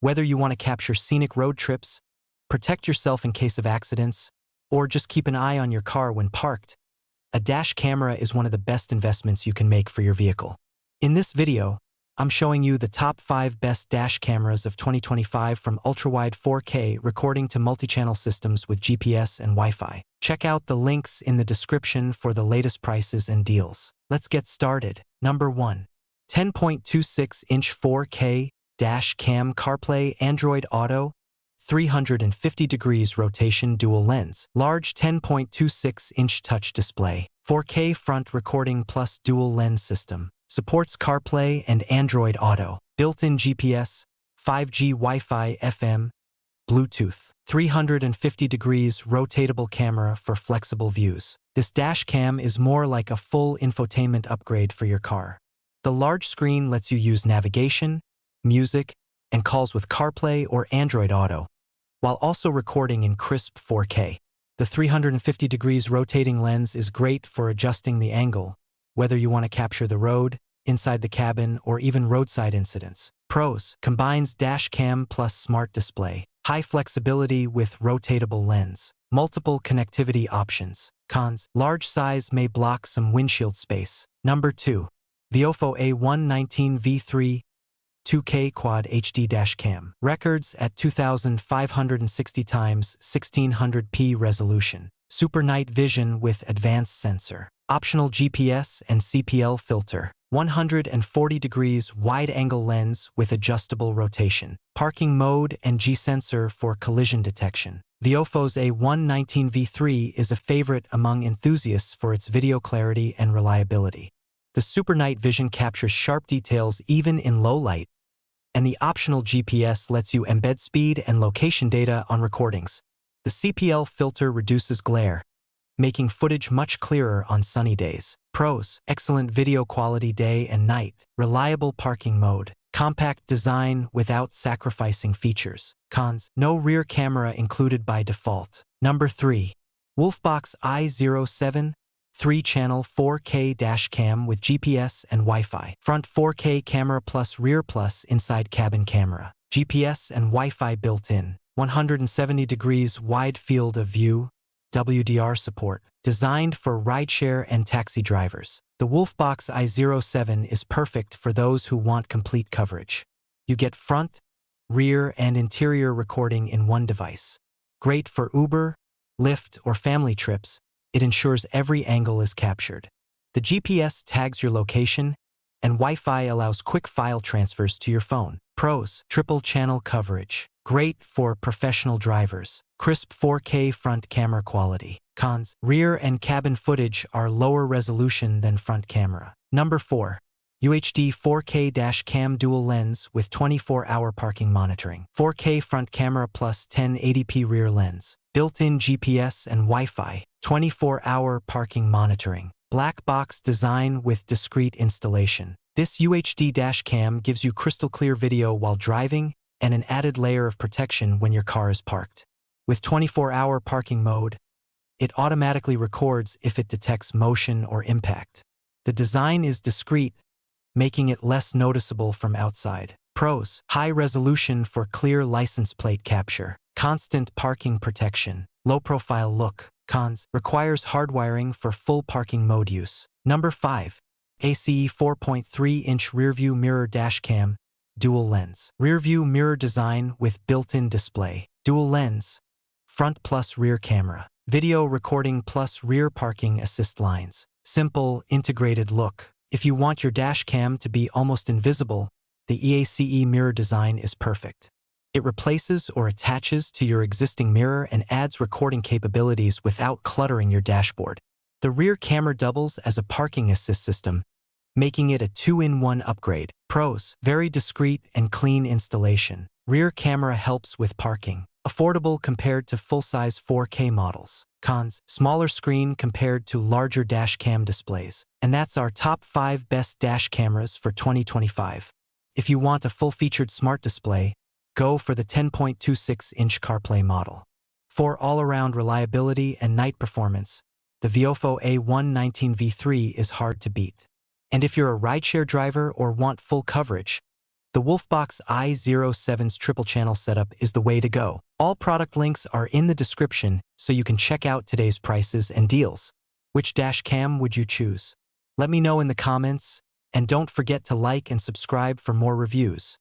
Whether you want to capture scenic road trips, protect yourself in case of accidents, or just keep an eye on your car when parked, a dash camera is one of the best investments you can make for your vehicle. In this video, I'm showing you the top 5 best dash cameras of 2025 from ultra-wide 4K recording to multi-channel systems with GPS and Wi-Fi. Check out the links in the description for the latest prices and deals. Let's get started. Number 1. 10.26-inch 4K dash cam Carplay Android Auto 350 degrees rotation dual lens. Large 10.26-inch touch display. 4K front recording plus dual lens system. Supports CarPlay and Android Auto. Built-in GPS, 5G Wi-Fi FM, Bluetooth. 350 degrees rotatable camera for flexible views. This dash cam is more like a full infotainment upgrade for your car. The large screen lets you use navigation, music, and calls with CarPlay or Android Auto, while also recording in crisp 4K. The 350 degrees rotating lens is great for adjusting the angle, whether you want to capture the road, inside the cabin, or even roadside incidents. Pros: combines dash cam plus smart display. High flexibility with rotatable lens. Multiple connectivity options. Cons: large size may block some windshield space. Number 2. VIOFO A119 V3 2K Quad HD dash cam. Records at 2560 x 1600p resolution. Super night vision with advanced sensor. Optional GPS and CPL filter. 140 degrees wide-angle lens with adjustable rotation. Parking mode and G-sensor for collision detection. VIOFO's A119 V3 is a favorite among enthusiasts for its video clarity and reliability. The super night vision captures sharp details even in low light, and the optional GPS lets you embed speed and location data on recordings. The CPL filter reduces glare, making footage much clearer on sunny days. Pros: excellent video quality day and night. Reliable parking mode. Compact design without sacrificing features. Cons: no rear camera included by default. Number 3. WOLFBOX i07 3-channel 4K dash cam with GPS and Wi-Fi. Front 4K camera plus rear plus inside cabin camera. GPS and Wi-Fi built in. 170 degrees wide field of view. WDR support. Designed for rideshare and taxi drivers. The WOLFBOX i07 is perfect for those who want complete coverage. You get front, rear, and interior recording in one device. Great for Uber, Lyft, or family trips. It ensures every angle is captured. The GPS tags your location, and Wi-Fi allows quick file transfers to your phone. Pros: triple channel coverage. Great for professional drivers. Crisp 4K front camera quality. Cons: rear and cabin footage are lower resolution than front camera. Number 4. UHD 4K dash cam dual lens with 24-hour parking monitoring. 4K front camera plus 1080p rear lens. Built-in GPS and Wi-Fi. 24-hour parking monitoring. Black box design with discrete installation. This UHD dash cam gives you crystal clear video while driving and an added layer of protection when your car is parked. With 24-hour parking mode, it automatically records if it detects motion or impact. The design is discreet, making it less noticeable from outside. Pros: high resolution for clear license plate capture. Constant parking protection. Low profile look. Cons: requires hardwiring for full parking mode use. Number 5. ACE 4.3-inch rearview mirror dash cam, dual lens. Rearview mirror design with built-in display. Dual lens, front plus rear camera. Video recording plus rear parking assist lines. Simple, integrated look. If you want your dash cam to be almost invisible, the EACE mirror design is perfect. It replaces or attaches to your existing mirror and adds recording capabilities without cluttering your dashboard. The rear camera doubles as a parking assist system, making it a 2-in-1 upgrade. Pros: very discreet and clean installation. Rear camera helps with parking. Affordable compared to full-size 4K models. Cons: smaller screen compared to larger dash cam displays. And that's our top 5 best dash cameras for 2025. If you want a full-featured smart display, go for the 10.26-inch CarPlay model. For all-around reliability and night performance, the VIOFO A119 V3 is hard to beat. And if you're a rideshare driver or want full coverage, The WOLFBOX i07's triple channel setup is the way to go. All product links are in the description so you can check out today's prices and deals. Which dash cam would you choose? Let me know in the comments, and don't forget to like and subscribe for more reviews.